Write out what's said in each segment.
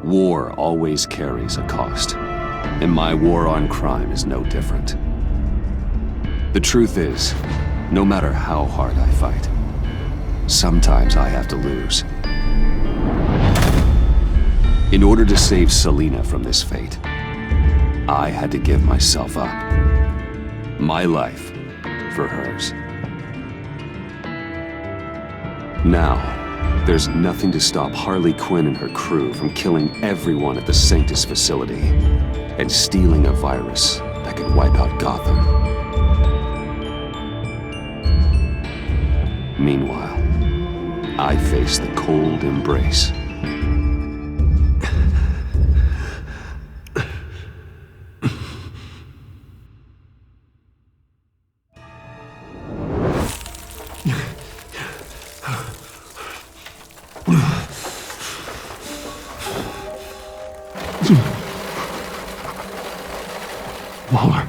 War always carries a cost, and my war on crime is no different. The truth is, no matter how hard I fight, sometimes I have to lose. In order to save Selina from this fate, I had to give myself up. My life for hers. Now, there's nothing to stop Harley Quinn and her crew from killing everyone at the Sanctus facility and stealing a virus that could wipe out Gotham. Meanwhile, I face the cold embrace. Waller.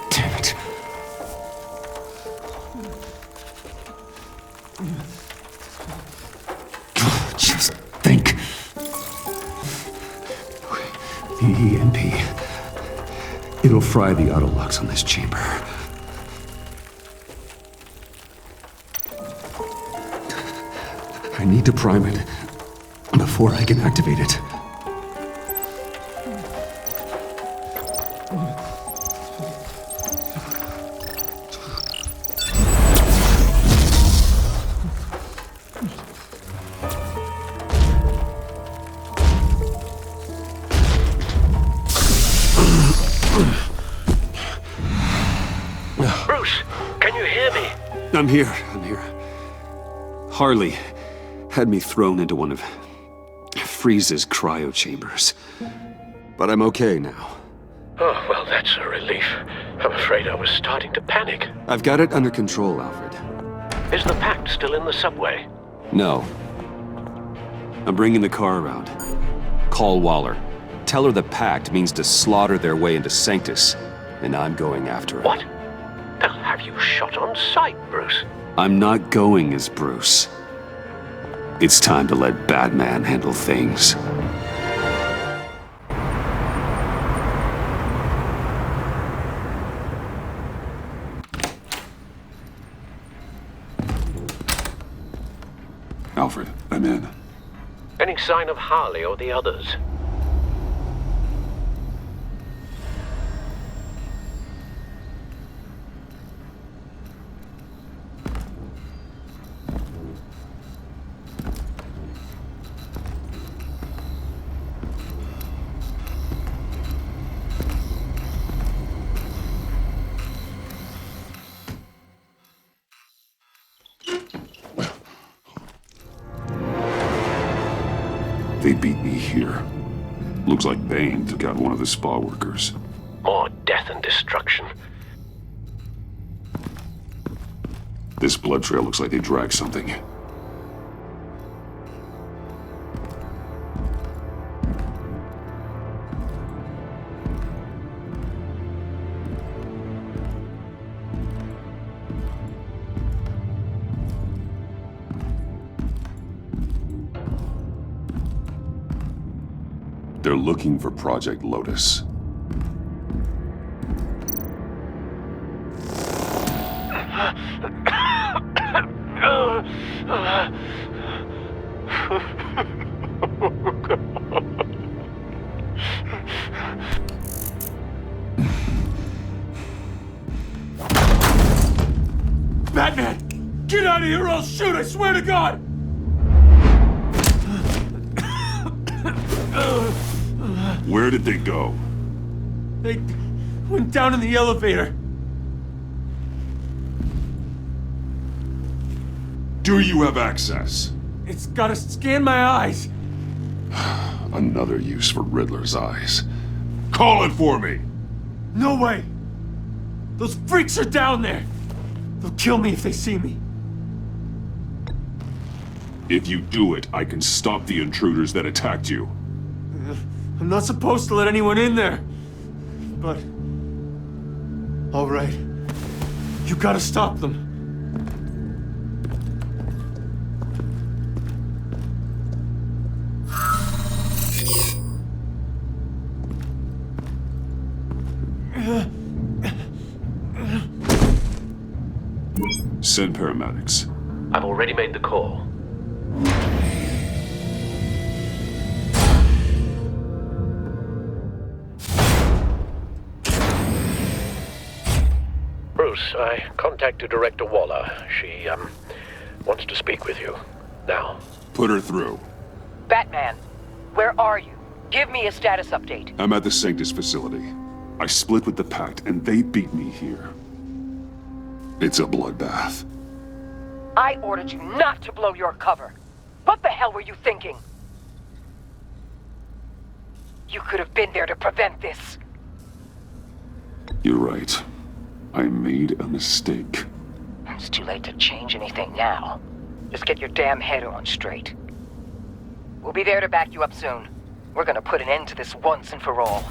Damn it. Just think. The EMP. It'll fry the auto locks on this chamber. I need to prime it before I can activate it. Bruce, can you hear me? I'm here. Harley had me thrown into one of Freeze's cryo chambers. But I'm okay now. Oh, well, that's a relief. I'm afraid I was starting to panic. I've got it under control, Alfred. Is the Pact still in the subway? No. I'm bringing the car around. Call Waller. Tell her the Pact means to slaughter their way into Sanctus, and I'm going after it. What? They'll have you shot on sight, Bruce. I'm not going as Bruce. It's time to let Batman handle things. Alfred, I'm in. Any sign of Harley or the others? They beat me here. Looks like Bane took out one of the spa workers. More death and destruction. This blood trail looks like they dragged something. They're looking for Project Lotus. Batman! Get out of here or I'll shoot, I swear to God! Where did they go? They went down in the elevator. Do you have access? It's gotta scan my eyes. Another use for Riddler's eyes. Call it for me! No way! Those freaks are down there! They'll kill me if they see me. If you do it, I can stop the intruders that attacked you. I'm not supposed to let anyone in there. But... all right. You gotta stop them. Send paramedics. I've already made the call. Bruce, I contacted Director Waller. She, wants to speak with you. Now. Put her through. Batman, where are you? Give me a status update. I'm at the Sanctus facility. I split with the Pact, and they beat me here. It's a bloodbath. I ordered you not to blow your cover. What the hell were you thinking? You could have been there to prevent this. You're right. I made a mistake. It's too late to change anything now. Just get your damn head on straight. We'll be there to back you up soon. We're gonna put an end to this once and for all.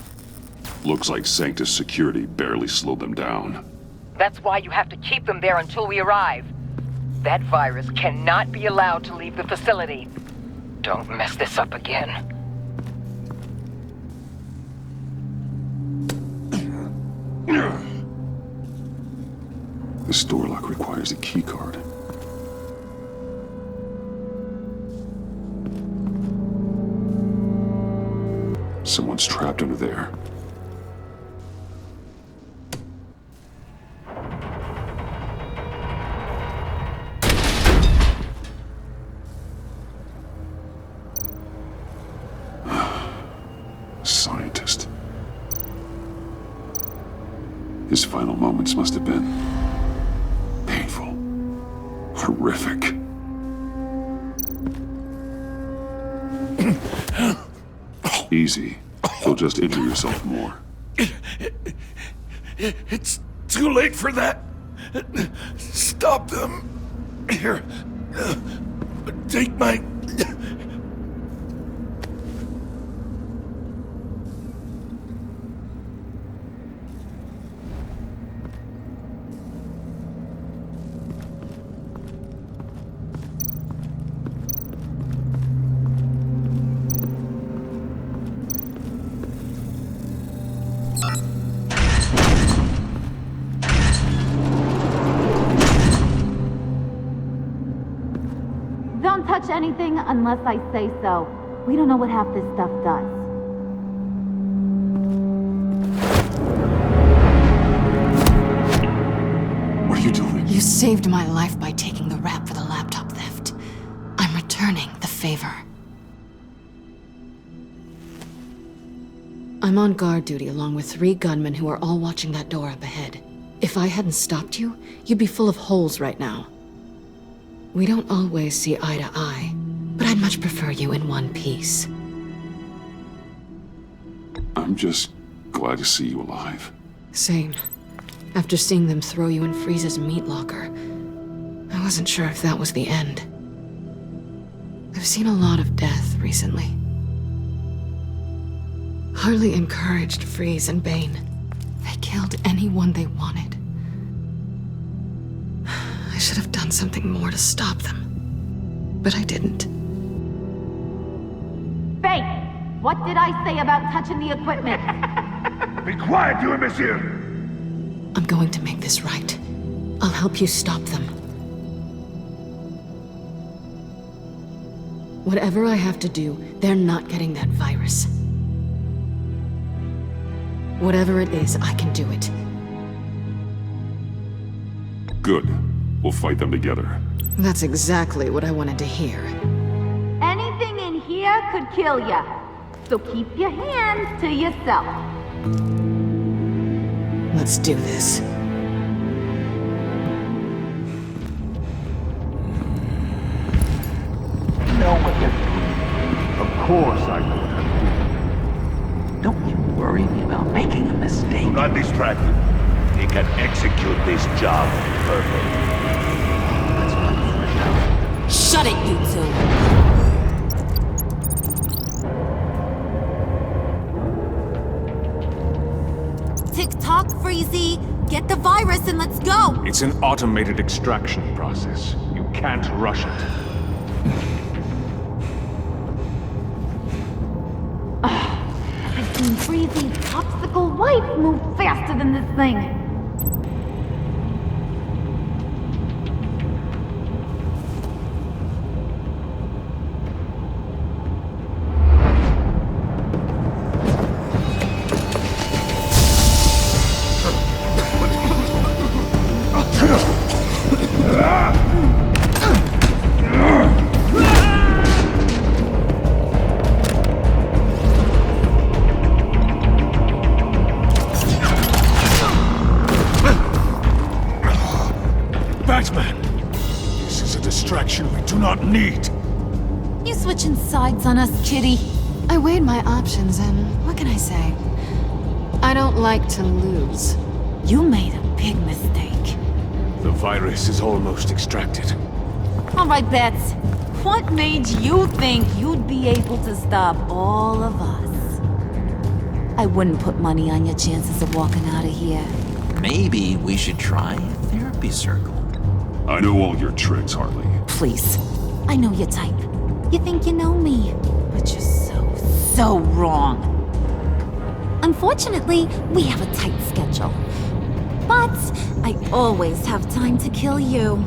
Looks like Sanctus security barely slowed them down. That's why you have to keep them there until we arrive. That virus cannot be allowed to leave the facility. Don't mess this up again. This door lock requires a keycard. Someone's trapped under there. Scientist. His final moments must have been painful, horrific. Easy. You'll just injure yourself more. It's too late for that. Stop them. Here. Take my... Don't touch anything unless I say so. We don't know what half this stuff does. What are you doing? You saved my life by taking the rap for the laptop theft. I'm returning the favor. I'm on guard duty along with 3 gunmen who are all watching that door up ahead. If I hadn't stopped you, you'd be full of holes right now. We don't always see eye to eye, but I'd much prefer you in one piece. I'm just glad to see you alive. Same. After seeing them throw you in Freeze's meat locker, I wasn't sure if that was the end. I've seen a lot of death recently. Harley encouraged Freeze and Bane. They killed anyone they wanted. I should have done something more to stop them. But I didn't. Bane! What did I say about touching the equipment? Be quiet, you imbecile! I'm going to make this right. I'll help you stop them. Whatever I have to do, they're not getting that virus. Whatever it is, I can do it. Good. We'll fight them together. That's exactly what I wanted to hear. Anything in here could kill ya. So keep your hands to yourself. Let's do this. Know what you're doing. Of course I know what I'm doing. Don't you worry me about making a mistake. Do not distract him. He can execute this job perfectly. Let's run for it now. Shut it, you two! Tick-tock, Freezy! Get the virus and let's go! It's an automated extraction process. You can't rush it. crazy popsicle wife move faster than this thing. Batman! This is a distraction we do not need. You switching sides on us, kitty? I weighed my options, and what can I say? I don't like to lose. You made a big mistake. The virus is almost extracted. All right, Bets. What made you think you'd be able to stop all of us? I wouldn't put money on your chances of walking out of here. Maybe we should try a therapy circle. I know all your tricks, Harley. Please. I know your type. You think you know me, but you're so wrong. Unfortunately, we have a tight schedule. But I always have time to kill you.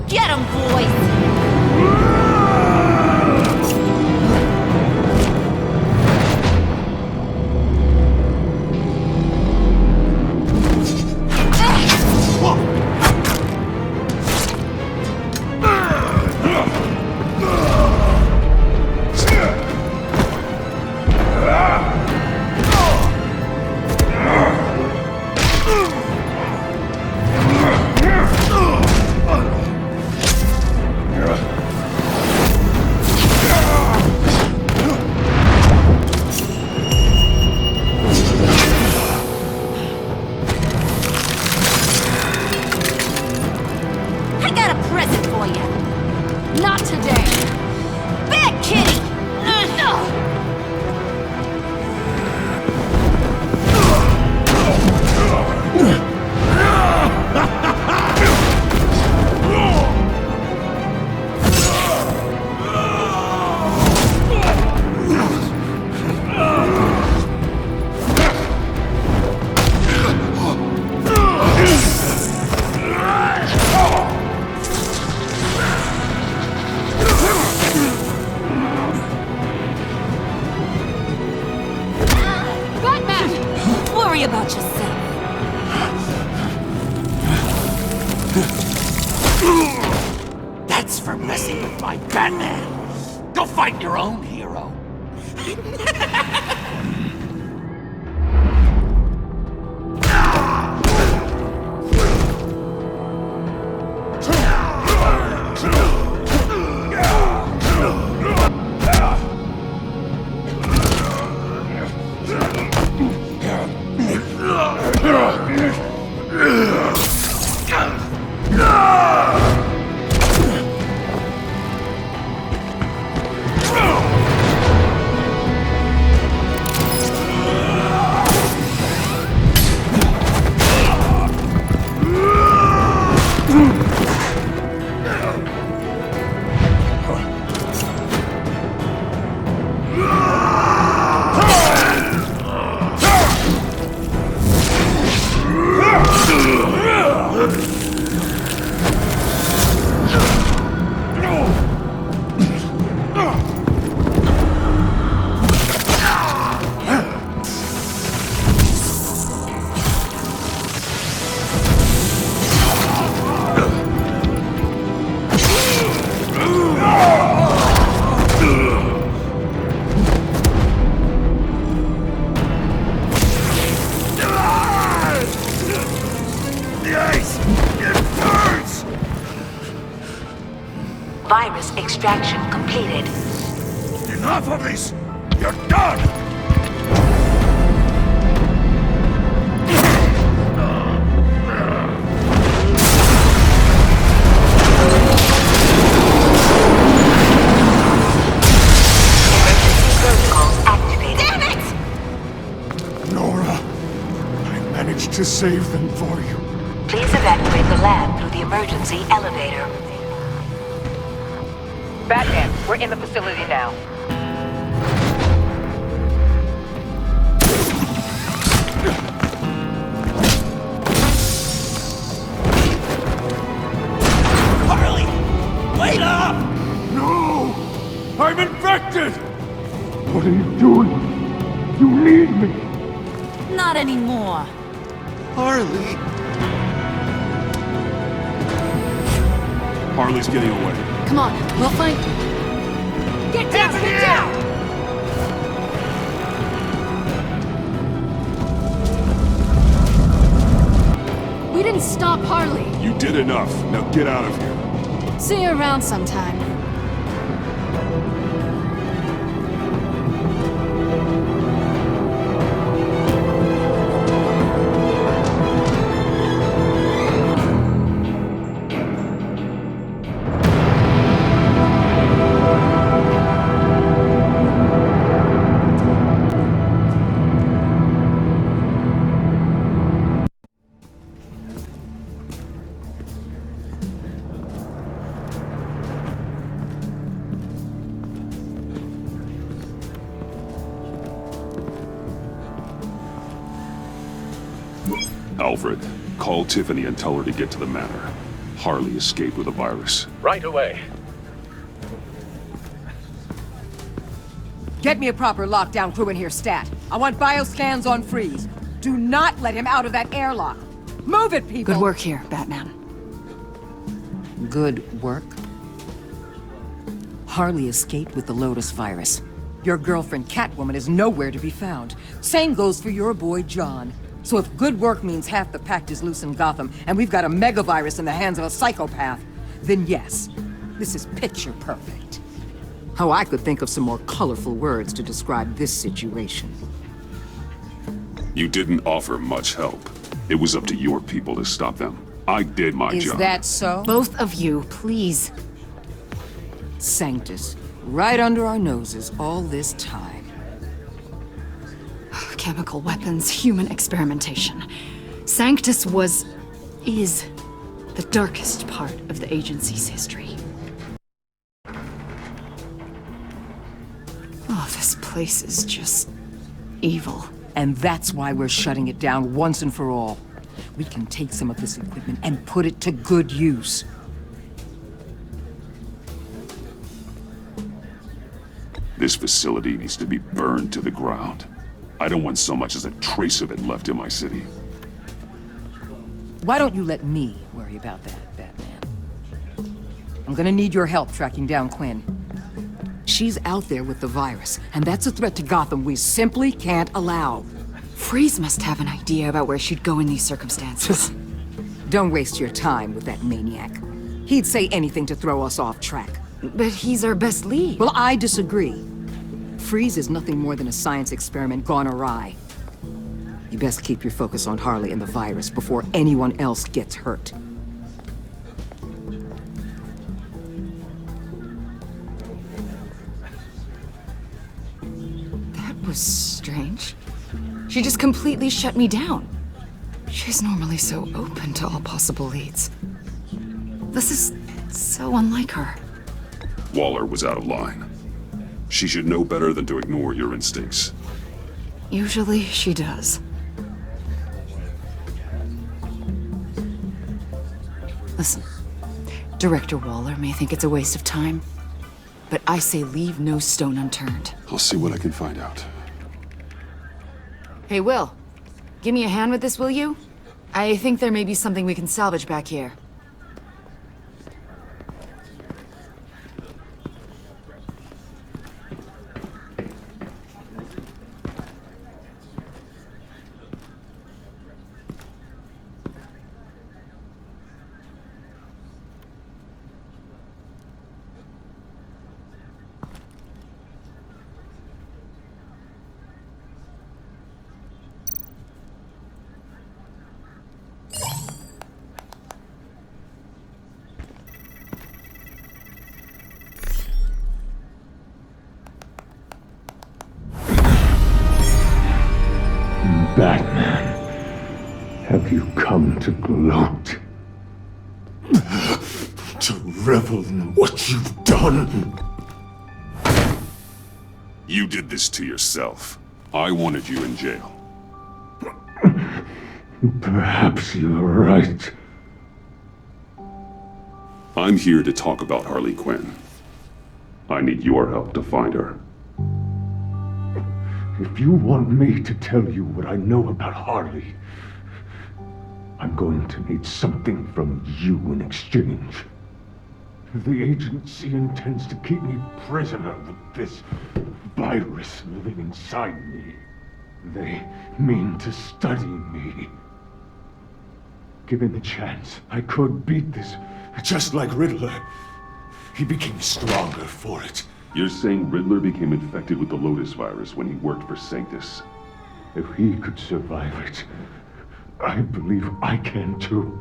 Get 'em, boys! Not today. Bad kitty! Worry about yourself. That's for messing with my Batman. Go fight your own hero. Virus extraction completed. Enough of this! You're done! Emergency protocols activated. Damn it! Nora, I managed to save them for you. Please evacuate the lab through the emergency elevator. Batman, we're in the facility now. What are you doing? You need me! Not anymore. Harley! Harley's getting away. Come on, we'll find... Get down! Get down! We didn't stop Harley. You did enough. Now get out of here. See you around sometime. Alfred, call Tiffany and tell her to get to the manor. Harley escaped with a virus. Right away. Get me a proper lockdown crew in here, stat. I want bioscans on Freeze. Do not let him out of that airlock. Move it, people! Good work here, Batman. Good work? Harley escaped with the Lotus virus. Your girlfriend, Catwoman, is nowhere to be found. Same goes for your boy, John. So if good work means half the pact is loose in Gotham, and we've got a megavirus in the hands of a psychopath, then yes, this is picture perfect. Oh, I could think of some more colorful words to describe this situation. You didn't offer much help. It was up to your people to stop them. I did my job. Is that so? Both of you, please. Sanctus, right under our noses all this time. Chemical weapons, human experimentation. Sanctus is the darkest part of the agency's history. Oh, this place is just evil. And that's why we're shutting it down once and for all. We can take some of this equipment and put it to good use. This facility needs to be burned to the ground. I don't want so much as a trace of it left in my city. Why don't you let me worry about that, Batman? I'm gonna need your help tracking down Quinn. She's out there with the virus, and that's a threat to Gotham we simply can't allow. Freeze must have an idea about where she'd go in these circumstances. Don't waste your time with that maniac. He'd say anything to throw us off track. But he's our best lead. Well, I disagree. Freeze is nothing more than a science experiment gone awry. You best keep your focus on Harley and the virus before anyone else gets hurt. That was strange. She just completely shut me down. She's normally so open to all possible leads. This is so unlike her. Waller was out of line. She should know better than to ignore your instincts. Usually she does. Listen, Director Waller may think it's a waste of time, but I say leave no stone unturned. I'll see what I can find out. Hey, Will, give me a hand with this, will you? I think there may be something we can salvage back here. Batman, have you come to gloat? To revel in what you've done. You did this to yourself. I wanted you in jail. Perhaps you're right. I'm here to talk about Harley Quinn. I need your help to find her. If you want me to tell you what I know about Harley, I'm going to need something from you in exchange. The agency intends to keep me prisoner with this virus living inside me. They mean to study me. Given the chance, I could beat this. Just like Riddler. He became stronger for it. You're saying Riddler became infected with the Lotus virus when he worked for Sanctus? If he could survive it, I believe I can too.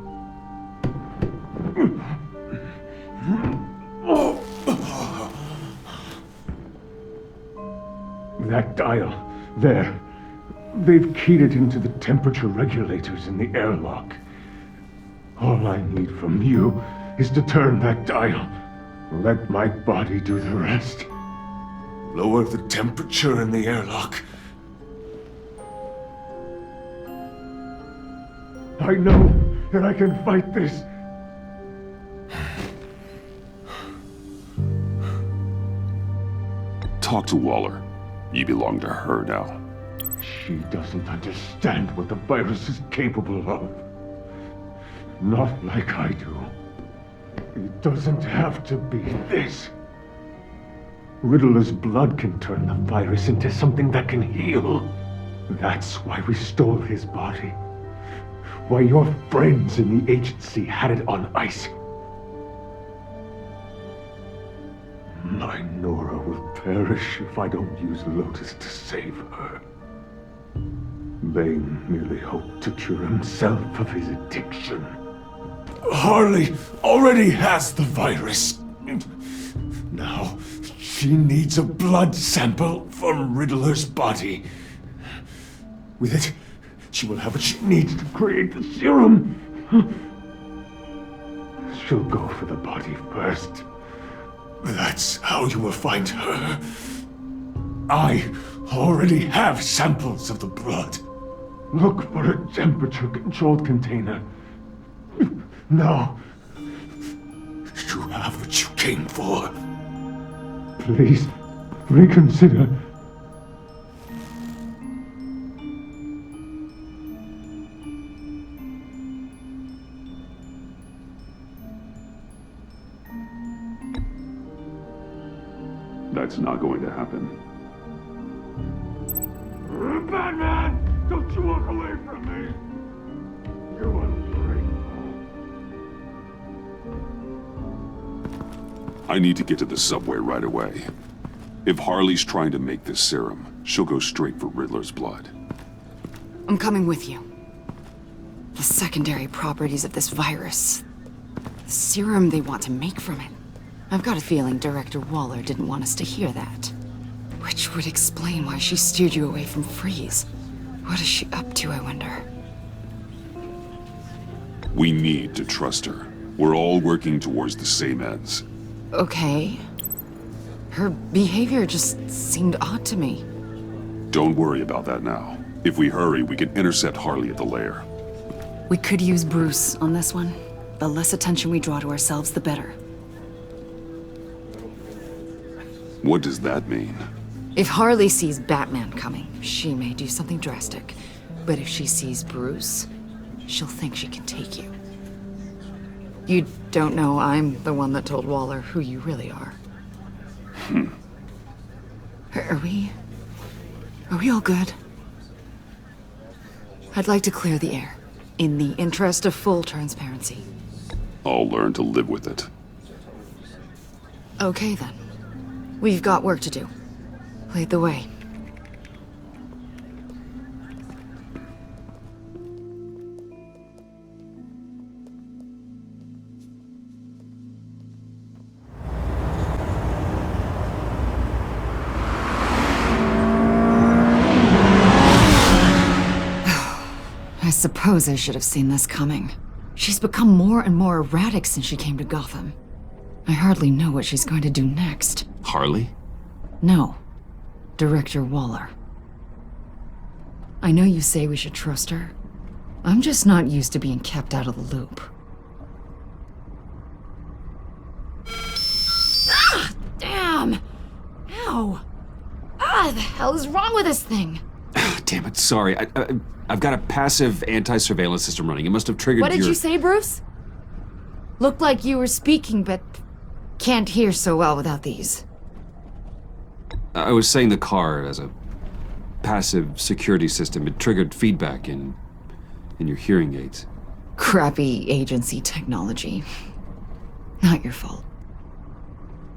That dial, there. They've keyed it into the temperature regulators in the airlock. All I need from you is to turn that dial. Let my body do the rest. Lower the temperature in the airlock. I know that I can fight this. Talk to Waller. You belong to her now. She doesn't understand what the virus is capable of. Not like I do. It doesn't have to be this. Riddler's blood can turn the virus into something that can heal. That's why we stole his body. Why your friends in the agency had it on ice. My Nora will perish if I don't use Lotus to save her. Bane merely hoped to cure himself of his addiction. Harley already has the virus. Now, she needs a blood sample from Riddler's body. With it, she will have what she needs to create the serum. She'll go for the body first. That's how you will find her. I already have samples of the blood. Look for a temperature-controlled container. Now. You have what you came for. Please, reconsider. That's not going to happen. Batman! Don't you walk away from me! You ungrateful. I need to get to the subway right away. If Harley's trying to make this serum, she'll go straight for Riddler's blood. I'm coming with you. The secondary properties of this virus. The serum they want to make from it. I've got a feeling Director Waller didn't want us to hear that. Which would explain why she steered you away from Freeze. What is she up to, I wonder? We need to trust her. We're all working towards the same ends. Okay. Her behavior just seemed odd to me. Don't worry about that now. If we hurry, we can intercept Harley at the lair. We could use Bruce on this one. The less attention we draw to ourselves, the better. What does that mean? If Harley sees Batman coming, she may do something drastic. But if she sees Bruce, she'll think she can take you. You don't know I'm the one that told Waller who you really are. Are we all good? I'd like to clear the air, in the interest of full transparency. I'll learn to live with it. Okay then. We've got work to do. Lead the way. I suppose I should have seen this coming. She's become more and more erratic since she came to Gotham. I hardly know what she's going to do next. Harley? No. Director Waller. I know you say we should trust her. I'm just not used to being kept out of the loop. Ah! Damn! Ow! Ah! What the hell is wrong with this thing? Damn it, sorry. I've got a passive anti-surveillance system running. It must have triggered What did your... you say, Bruce? Looked like you were speaking, but can't hear so well without these. I was saying the car as a passive security system. It triggered feedback in your hearing aids. Crappy agency technology. Not your fault.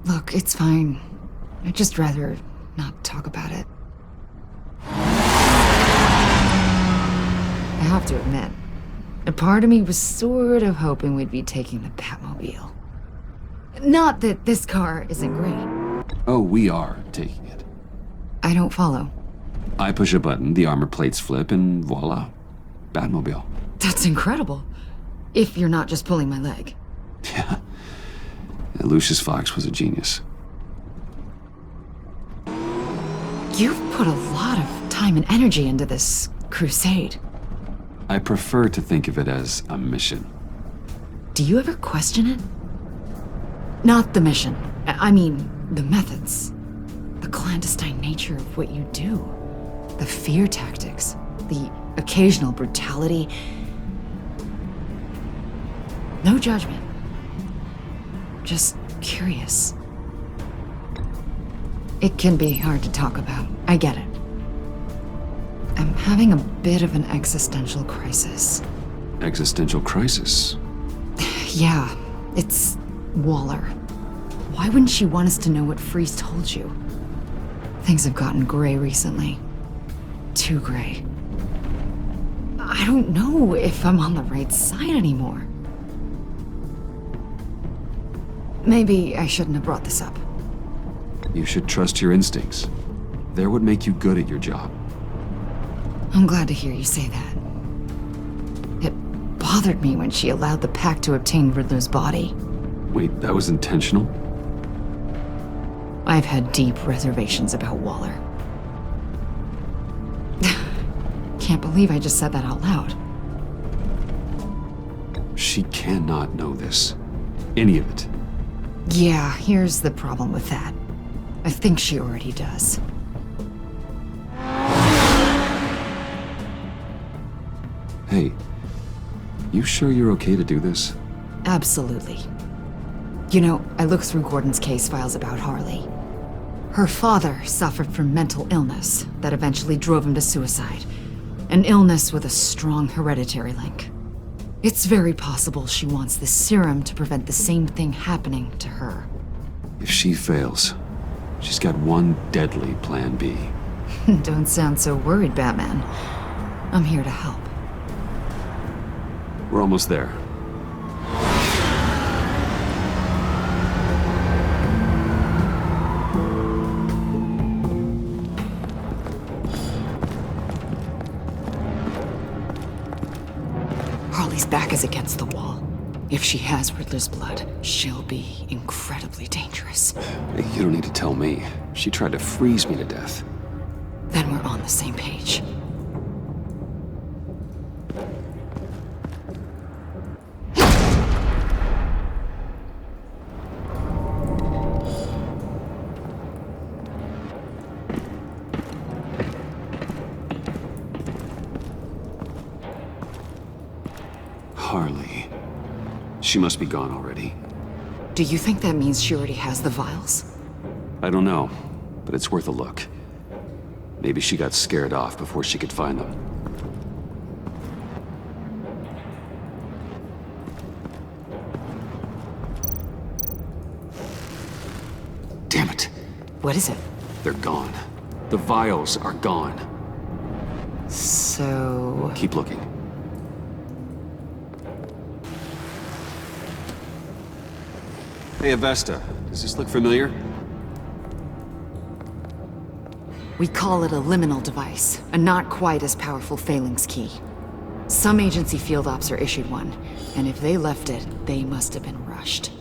Look, it's fine. I'd just rather not talk about it. I have to admit, a part of me was sort of hoping we'd be taking the Batmobile. Not that this car isn't great. Oh, we are taking it. I don't follow. I push a button, the armor plates flip, and voila. Batmobile. That's incredible. If you're not just pulling my leg. Yeah. Lucius Fox was a genius. You've put a lot of time and energy into this crusade. I prefer to think of it as a mission. Do you ever question it? Not the mission. I mean, the methods. The clandestine nature of what you do. The fear tactics. The occasional brutality. No judgment. Just curious. It can be hard to talk about. I get it. I'm having a bit of an existential crisis. Existential crisis? Yeah, it's Waller. Why wouldn't she want us to know what Freeze told you? Things have gotten gray recently. Too gray. I don't know if I'm on the right side anymore. Maybe I shouldn't have brought this up. You should trust your instincts. They're what make you good at your job. I'm glad to hear you say that. It bothered me when she allowed the pack to obtain Riddler's body. Wait, that was intentional? I've had deep reservations about Waller. Can't believe I just said that out loud. She cannot know this. Any of it. Yeah, here's the problem with that. I think she already does. Hey, you sure you're okay to do this? Absolutely. You know, I looked through Gordon's case files about Harley. Her father suffered from mental illness that eventually drove him to suicide. An illness with a strong hereditary link. It's very possible she wants this serum to prevent the same thing happening to her. If she fails, she's got one deadly plan B. Don't sound so worried, Batman. I'm here to help. We're almost there. Harley's back is against the wall. If she has Riddler's blood, she'll be incredibly dangerous. You don't need to tell me. She tried to freeze me to death. Then we're on the same page. Harley. She must be gone already. Do you think that means she already has the vials? I don't know, but it's worth a look. Maybe she got scared off before she could find them. Damn it. What is it? They're gone. The vials are gone. So... Keep looking. Hey, Avesta. Does this look familiar? We call it a liminal device, a not quite as powerful phalanx key. Some agency field ops are issued one, and if they left it, they must have been rushed.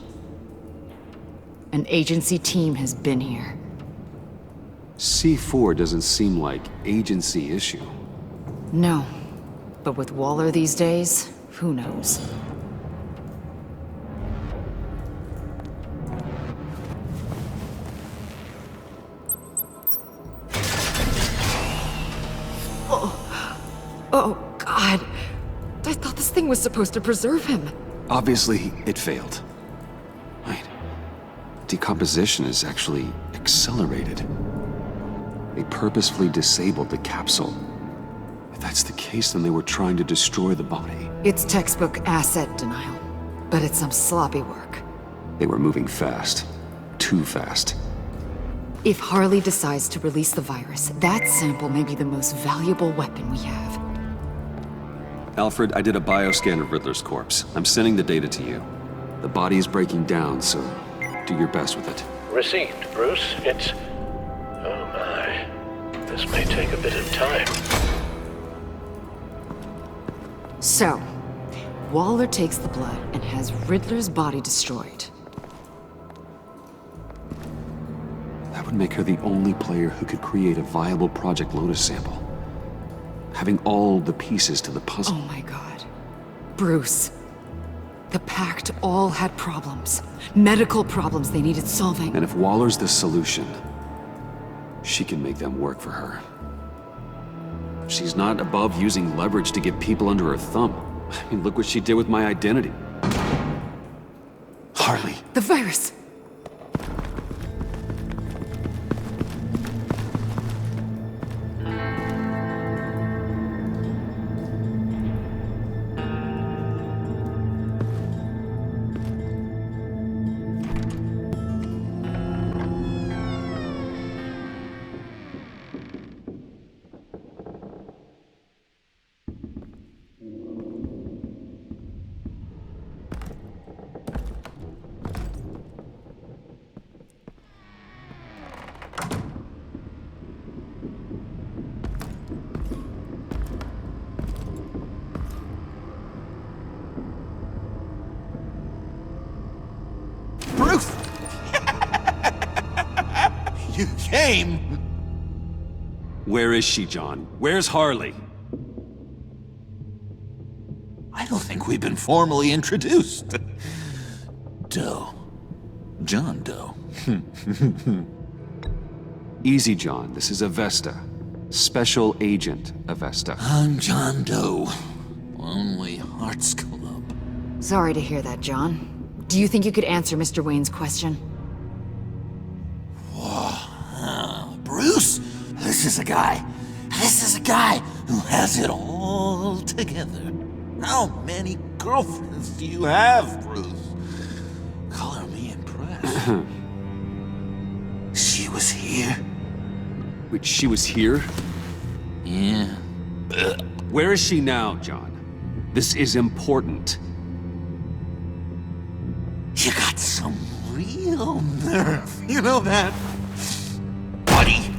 An agency team has been here. C4 doesn't seem like agency issue. No, but with Waller these days, who knows? Oh, God. I thought this thing was supposed to preserve him. Obviously, it failed. Wait. Decomposition is actually accelerated. They purposefully disabled the capsule. If that's the case, then they were trying to destroy the body. It's textbook asset denial, but it's some sloppy work. They were moving fast. Too fast. If Harley decides to release the virus, that sample may be the most valuable weapon we have. Alfred, I did a bioscan of Riddler's corpse. I'm sending the data to you. The body is breaking down, so do your best with it. Received, Bruce. It's... Oh my. This may take a bit of time. So, Waller takes the blood and has Riddler's body destroyed. That would make her the only player who could create a viable Project Lotus sample. Having all the pieces to the puzzle. Oh my God. Bruce. The Pact all had problems. Medical problems they needed solving. And if Waller's the solution, she can make them work for her. She's not above using leverage to get people under her thumb. I mean, look what she did with my identity. Harley. The virus! Bruce! You came! Where is she, John? Where's Harley? I don't think we've been formally introduced. Doe. John Doe. Easy, John. This is Avesta. Special Agent Avesta. I'm John Doe. Lonely Hearts Club. Sorry to hear that, John. Do you think you could answer Mr. Wayne's question? Whoa. Bruce, this is a guy who has it all together. How many girlfriends do you have, Bruce? Color me impressed. She was here? Wait, she was here? Yeah. Where is she now, John? This is important. You got some real nerve, you know that? Buddy!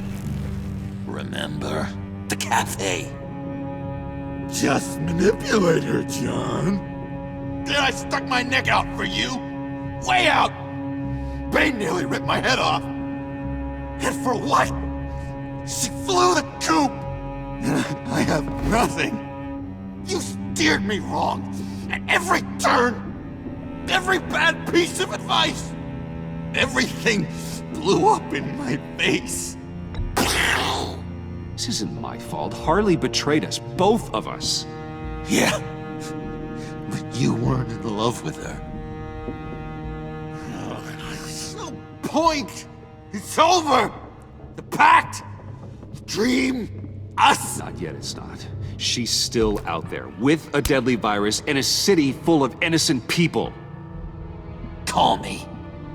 Remember the cafe? Just manipulate her, John. Then I stuck my neck out for you. Way out! Bane nearly ripped my head off. And for what? She flew the coop! And I have nothing. You steered me wrong at every turn. Every bad piece of advice! Everything blew up in my face. This isn't my fault. Harley betrayed us, both of us. Yeah, but you weren't in love with her. There's no point! It's over! The pact! The dream! Us! Not yet, it's not. She's still out there, with a deadly virus in a city full of innocent people. Call me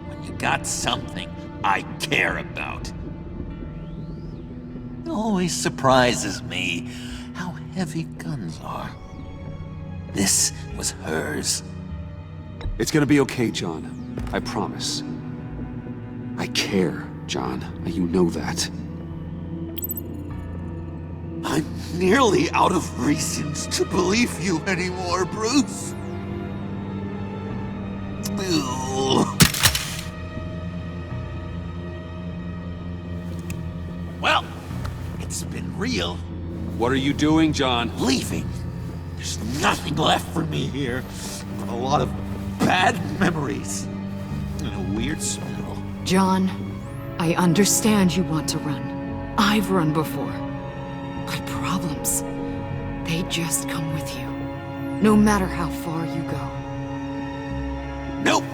when you got something I care about. It always surprises me how heavy guns are. This was hers. It's gonna be okay, John. I promise. I care, John. You know that. I'm nearly out of reasons to believe you anymore, Bruce. Well, it's been real. What are you doing, John? Leaving. There's nothing left for me here but a lot of bad memories and a weird smell. John, I understand you want to run. I've run before. But problems, They just come with you, no matter how far you go. Nope.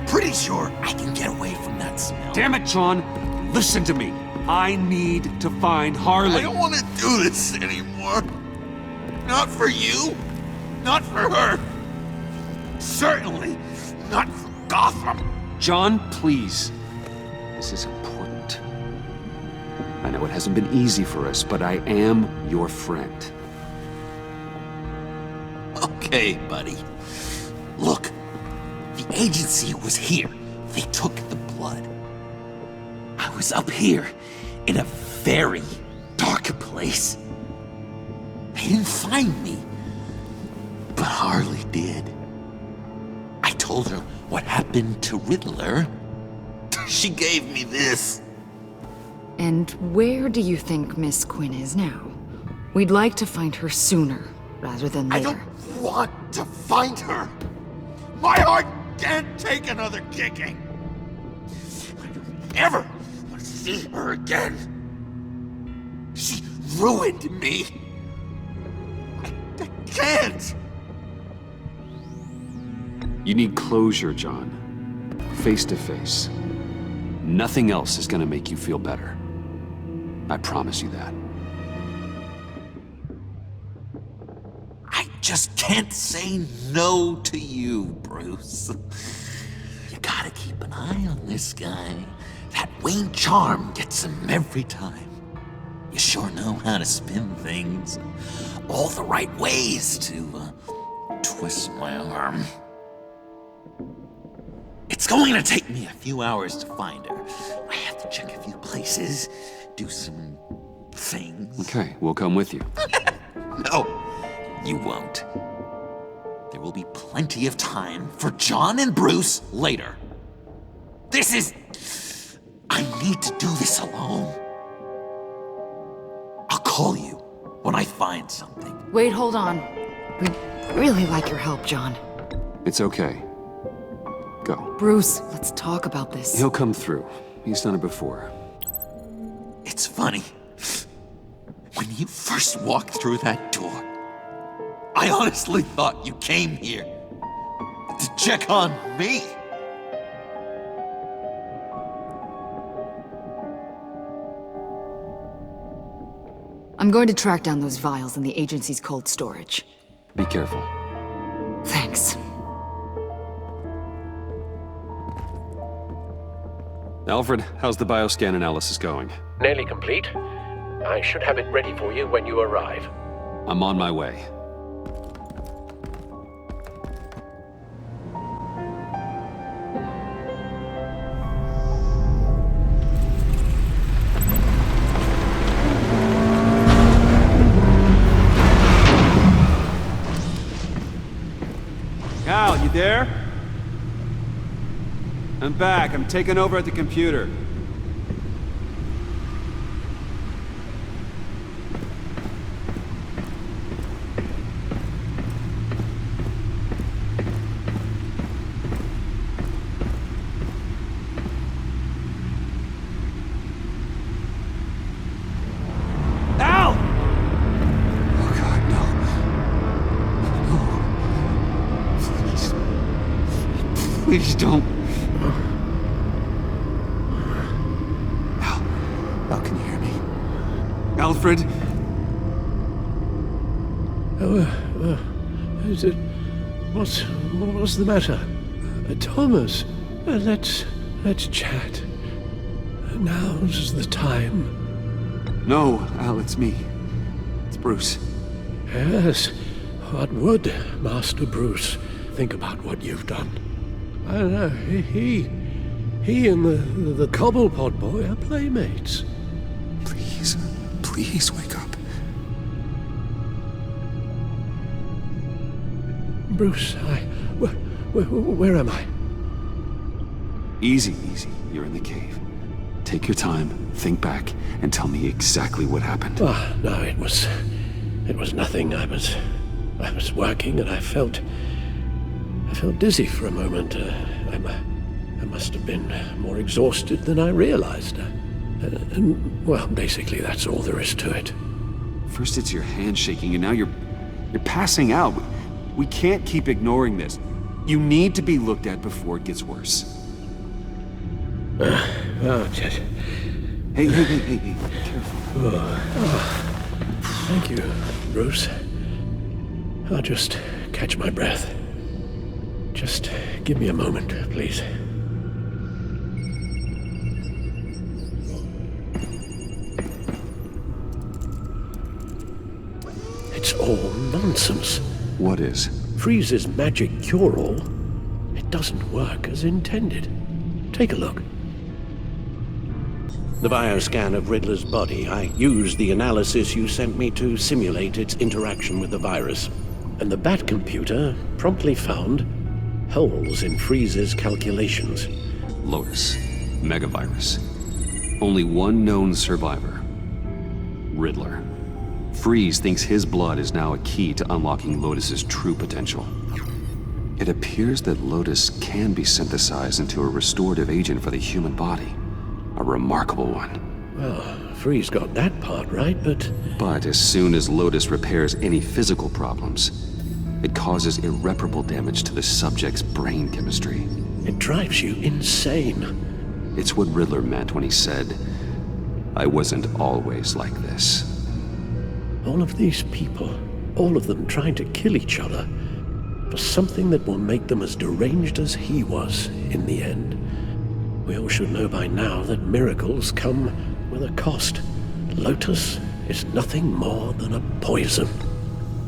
Pretty sure I can get away from that smell. Damn it, John! Listen to me. I need to find Harley. I don't want to do this anymore. Not for you. Not for her. Certainly not for Gotham. John, please. This is important. I know it hasn't been easy for us, but I am your friend. Okay, buddy. Look, the agency was here. They took the blood. I was up here in a very dark place. They didn't find me, but Harley did. I told her what happened to Riddler. She gave me this. And where do you think Miss Quinn is now? We'd like to find her sooner, rather than later. I don't want to find her. My heart can't take another kicking. I don't ever want to see her again. She ruined me. I can't. You need closure, John. Face to face. Nothing else is gonna make you feel better. I promise you that. I just can't say no to you, Bruce. You gotta keep an eye on this guy. That Wayne charm gets him every time. You sure know how to spin things. All the right ways to twist my arm. It's going to take me a few hours to find her. I have to check a few places, do some things. Okay, we'll come with you. No, you won't. There will be plenty of time for John and Bruce later. I need to do this alone. I'll call you when I find something. Wait, hold on. We'd really like your help, John. It's okay. Go. Bruce, let's talk about this. He'll come through. He's done it before. It's funny. When you first walked through that door, I honestly thought you came here to check on me. I'm going to track down those vials in the agency's cold storage. Be careful. Thanks. Alfred, how's the bioscan analysis going? Nearly complete. I should have it ready for you when you arrive. I'm on my way. Al, you there? I'm back. I'm taking over at the computer. Al! Oh God, no. No. Please don't. Al, can you hear me? Alfred? Is it... What's the matter? Thomas, let's chat. Now's the time. No, Al, it's me. It's Bruce. Yes, what would Master Bruce think about what you've done? I don't know, he and the Cobblepot boy are playmates. Please wake up. Bruce, where am I? Easy. You're in the cave. Take your time, think back, and tell me exactly what happened. No, it was nothing. I was working and I felt dizzy for a moment. I must have been more exhausted than I realized. And, well, basically that's all there is to it. First it's your hand shaking, and now you're You're passing out. We can't keep ignoring this. You need to be looked at before it gets worse. Just... Hey, careful. Thank you, Bruce. I'll just catch my breath. Just give me a moment, please. It's all nonsense. What is? Freeze's magic cure-all. It doesn't work as intended. Take a look. The bioscan of Riddler's body, I used the analysis you sent me to simulate its interaction with the virus. And the Bat computer promptly found holes in Freeze's calculations. Lotus. Megavirus. Only one known survivor. Riddler. Freeze thinks his blood is now a key to unlocking Lotus's true potential. It appears that Lotus can be synthesized into a restorative agent for the human body. A remarkable one. Well, Freeze got that part right, but... But as soon as Lotus repairs any physical problems, it causes irreparable damage to the subject's brain chemistry. It drives you insane. It's what Riddler meant when he said, "I wasn't always like this." All of these people, all of them trying to kill each other, for something that will make them as deranged as he was in the end. We all should know by now that miracles come with a cost. Lotus is nothing more than a poison.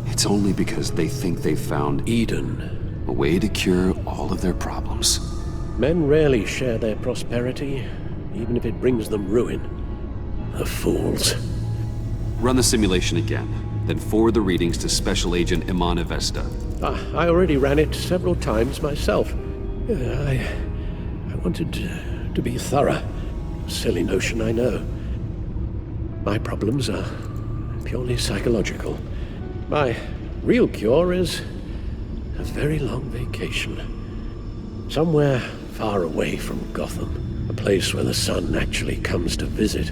It's only because they think they've found Eden. A way to cure all of their problems. Men rarely share their prosperity, even if it brings them ruin. The fools. Run the simulation again, then forward the readings to Special Agent Imana Vesta. I already ran it several times myself. I wanted to be thorough. Silly notion, I know. My problems are purely psychological. My real cure is a very long vacation. Somewhere far away from Gotham. A place where the sun actually comes to visit.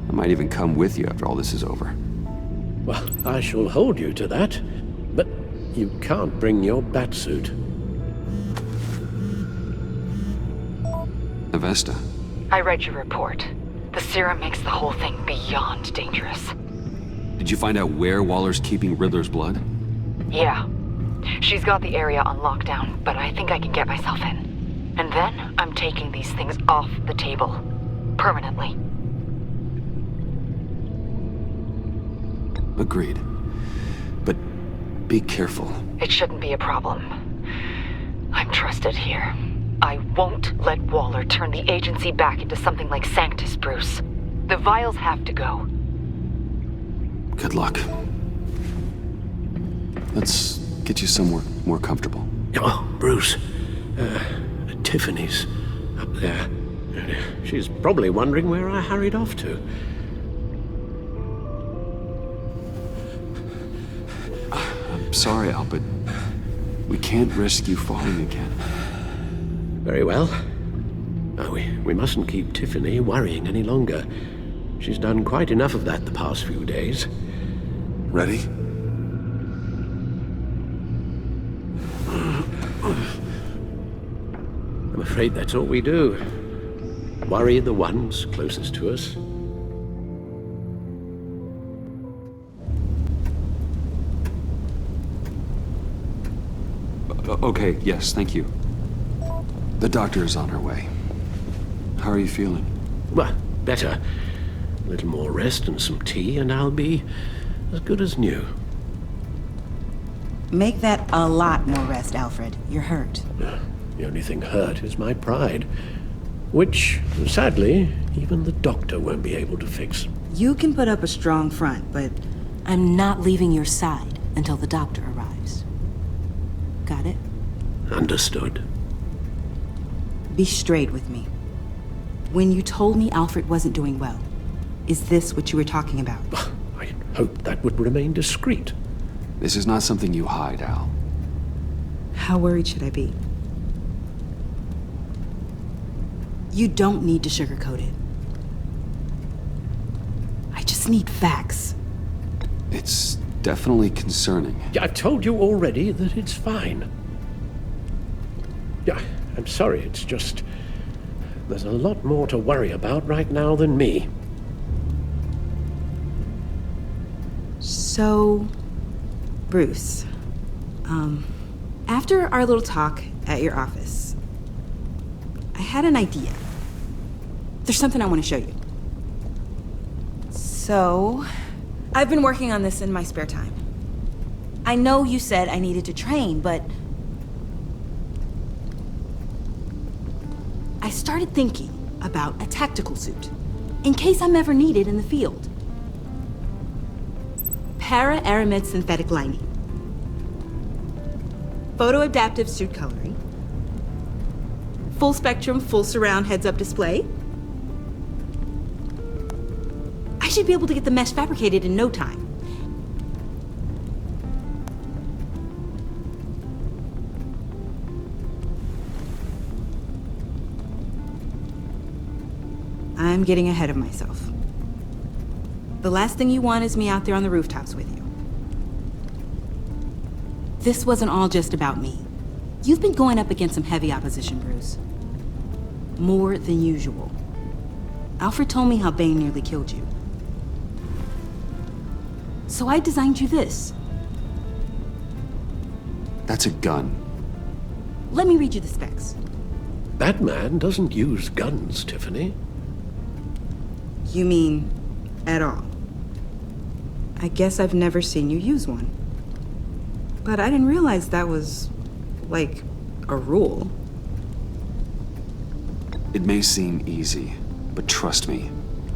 I might even come with you after all this is over. Well, I shall hold you to that. But you can't bring your batsuit. Avesta. I read your report. The serum makes the whole thing beyond dangerous. Did you find out where Waller's keeping Riddler's blood? Yeah. She's got the area on lockdown, but I think I can get myself in. And then I'm taking these things off the table. Permanently. Agreed. But be careful. It shouldn't be a problem. I'm trusted here. I won't let Waller turn the agency back into something like Sanctus, Bruce. The vials have to go. Good luck. Let's get you somewhere more comfortable. Oh, Bruce. Tiffany's up there. She's probably wondering where I hurried off to. I'm sorry, Al, but we can't risk you falling again. Very well. Oh, we mustn't keep Tiffany worrying any longer. She's done quite enough of that the past few days. Ready? I'm afraid that's all we do. Worry the ones closest to us. Okay, yes, thank you. The doctor is on her way. How are you feeling? Well, better. A little more rest and some tea, and I'll be as good as new. Make that a lot more rest, Alfred. You're hurt. The only thing hurt is my pride. Which, sadly, even the doctor won't be able to fix. You can put up a strong front, but I'm not leaving your side until the doctor arrives. Got it? Understood. Be straight with me. When you told me Alfred wasn't doing well, is this what you were talking about? I hoped that would remain discreet. This is not something you hide, Al. How worried should I be? You don't need to sugarcoat it. I just need facts. It's definitely concerning. I've told you already that it's fine. Yeah, I'm sorry, it's just... there's a lot more to worry about right now than me. So, Bruce, after our little talk at your office, I had an idea. There's something I want to show you. So, I've been working on this in my spare time. I know you said I needed to train, but I started thinking about a tactical suit, in case I'm ever needed in the field. Para-aramid synthetic lining. Photo-adaptive suit coloring. Full spectrum, full surround heads-up display. I should be able to get the mesh fabricated in no time. I'm getting ahead of myself. The last thing you want is me out there on the rooftops with you. This wasn't all just about me. You've been going up against some heavy opposition, Bruce. More than usual. Alfred told me how Bane nearly killed you. So I designed you this. That's a gun. Let me read you the specs. Batman doesn't use guns, Tiffany. You mean at all? I guess I've never seen you use one. But I didn't realize that was, like, a rule. It may seem easy, but trust me,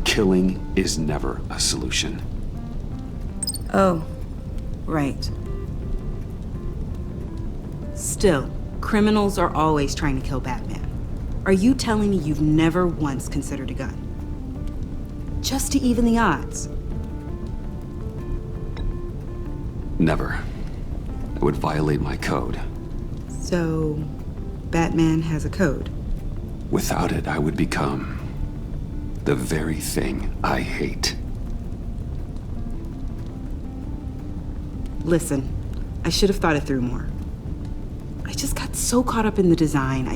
killing is never a solution. Oh, right. Still, criminals are always trying to kill Batman. Are you telling me you've never once considered a gun? Just to even the odds? Never. It would violate my code. So, Batman has a code? Without it, I would become the very thing I hate. Listen, I should have thought it through more. I just got so caught up in the design,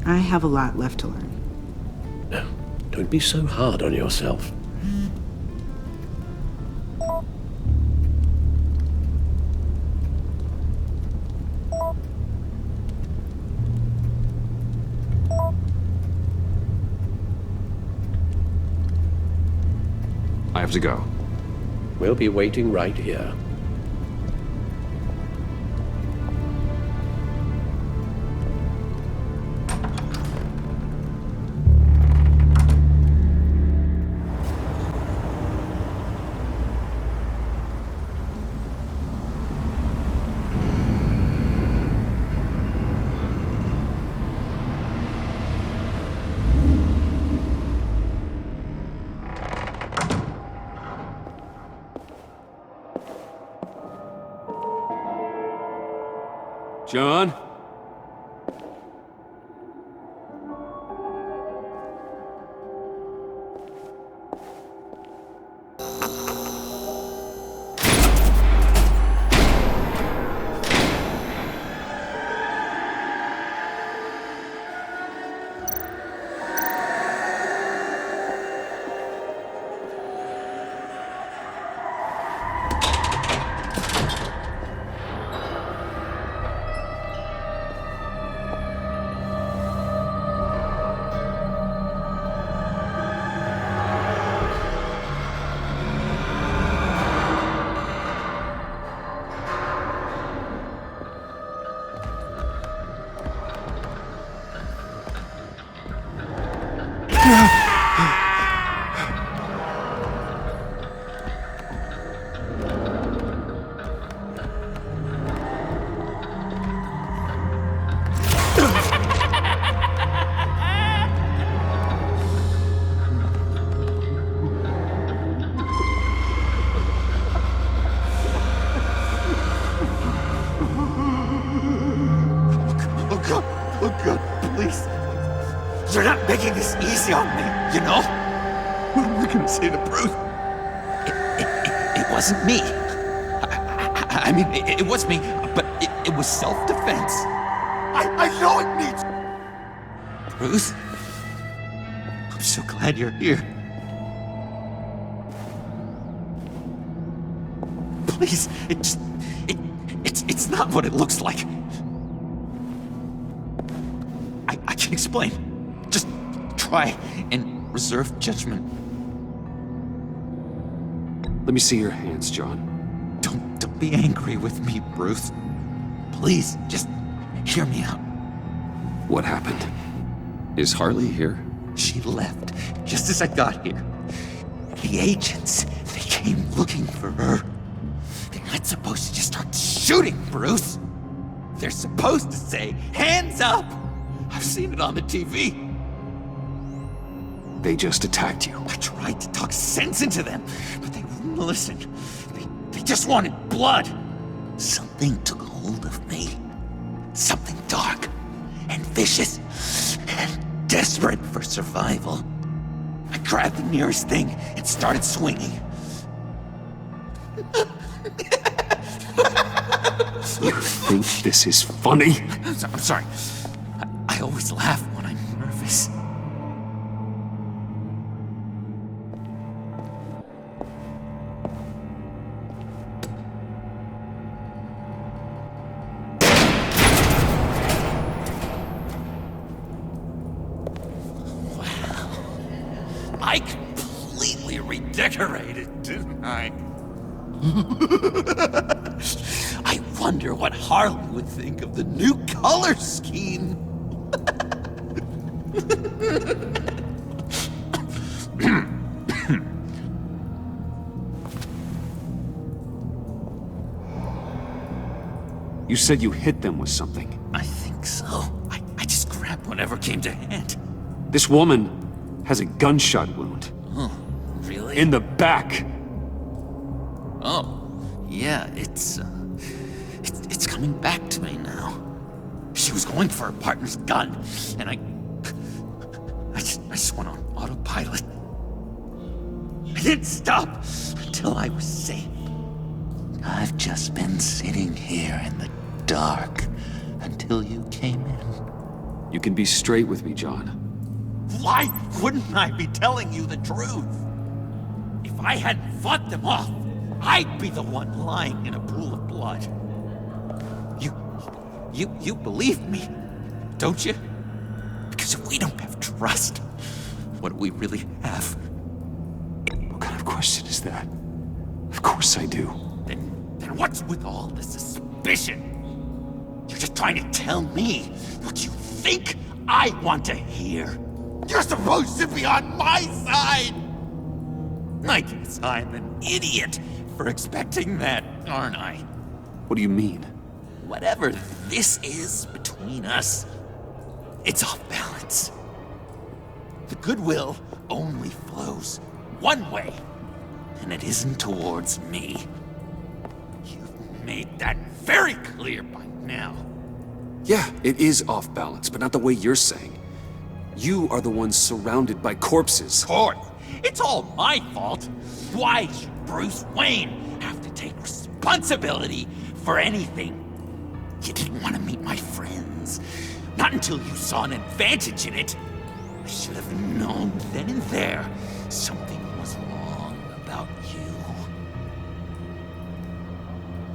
I have a lot left to learn. No, don't be so hard on yourself. I have to go. We'll be waiting right here. John? Oh God, please. You're not making this easy on me, you know? What am I gonna say to Bruce? It wasn't me. I mean, it was me, but it was self-defense. I know it needs... Bruce? I'm so glad you're here. Please, it's not what it looks like. I can explain. Just try and reserve judgment. Let me see your hands, John. Don't be angry with me, Bruce. Please, just hear me out. What happened? Is Harley here? She left just as I got here. The agents, they came looking for her. They're not supposed to just start shooting, Bruce. They're supposed to say, hands up! I've seen it on the TV. They just attacked you. I tried to talk sense into them, but they wouldn't listen. They just wanted blood. Something took hold of me. Something dark and vicious and desperate for survival. I grabbed the nearest thing and started swinging. You think this is funny? I'm sorry. I always laugh when I'm nervous. I completely redecorated, didn't I? I wonder what Harley would think of the new color scheme. You said you hit them with something. I think so. I just grabbed whatever came to hand. This woman has a gunshot wound. Oh, really? In the back. Oh, yeah, it's coming back to me now. She was going for her partner's gun, and I just went on autopilot. I didn't stop until I was safe. I've just been sitting here in the dark until you came in. You can be straight with me, John. Why wouldn't I be telling you the truth? If I hadn't fought them off, I'd be the one lying in a pool of blood. You believe me, don't you? Because if we don't have trust, what do we really have? What kind of question is that? Of course I do. Then what's with all the suspicion? You're just trying to tell me what you think I want to hear. You're supposed to be on my side! I guess I'm an idiot for expecting that, aren't I? What do you mean? Whatever this is between us, it's off balance. The goodwill only flows one way, and it isn't towards me. You've made that very clear by now. Yeah, it is off balance, but not the way you're saying. You are the one surrounded by corpses. Court, it's all my fault. Why should Bruce Wayne have to take responsibility for anything? You didn't want to meet my friends. Not until you saw an advantage in it. I should have known then and there something was wrong about you.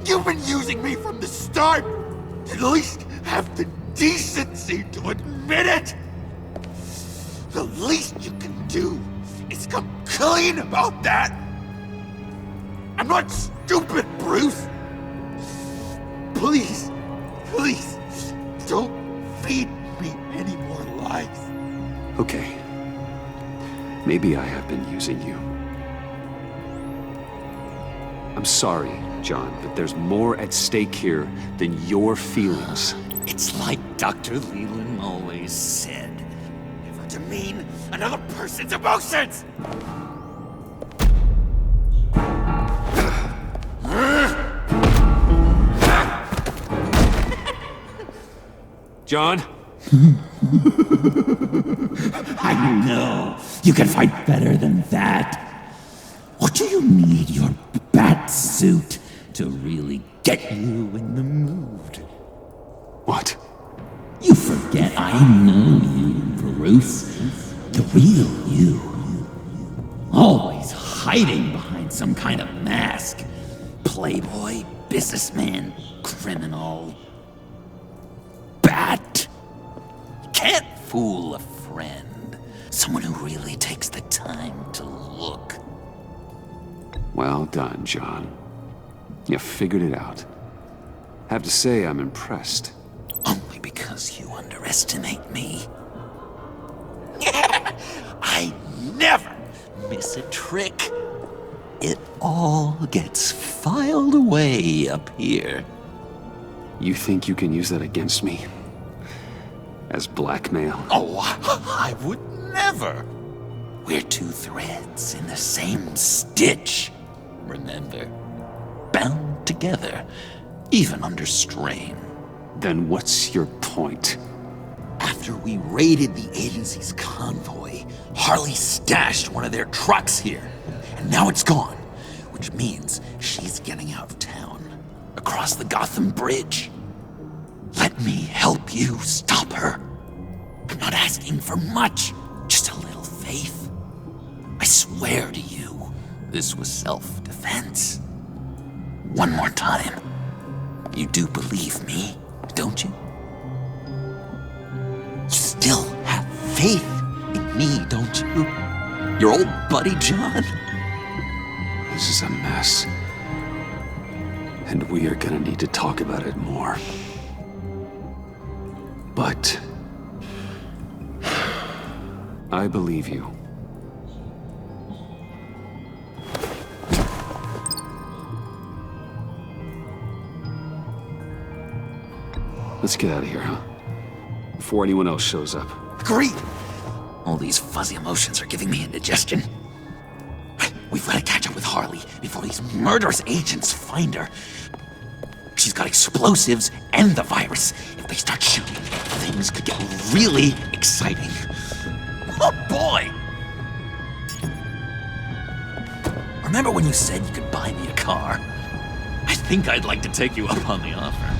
You've been using me from the start. At least have the decency to admit it. The least you can do is come clean about that. I'm not stupid, Bruce. Please, please, don't feed me any more lies. Okay. Maybe I have been using you. I'm sorry, John, but there's more at stake here than your feelings. It's like Dr. Leland always said. Never demean another person's emotions! John? I know. You can fight better than that. What do you need your bat suit to really get you in the mood. What? You forget I know you, Bruce. The real you. Always hiding behind some kind of mask. Playboy, businessman, criminal. Bat. Can't fool a friend. Someone who really takes the time to look. Well done, John. You figured it out. Have to say, I'm impressed. Only because you underestimate me. I never miss a trick. It all gets filed away up here. You think you can use that against me? As blackmail? Oh, I would never. We're two threads in the same stitch. Remember? Bound together, even under strain. Then what's your point? After we raided the agency's convoy, Harley stashed one of their trucks here. And now it's gone, which means she's getting out of town, across the Gotham Bridge. Let me help you stop her. I'm not asking for much, just a little faith. I swear to you, this was self-defense. One more time. You do believe me, don't you? You still have faith in me, don't you? Your old buddy, John? This is a mess. And we are gonna need to talk about it more. But I believe you. Let's get out of here, huh? Before anyone else shows up. Agreed! All these fuzzy emotions are giving me indigestion. We've got to catch up with Harley before these murderous agents find her. She's got explosives and the virus. If they start shooting, things could get really exciting. Oh boy! Remember when you said you could buy me a car? I think I'd like to take you up on the offer.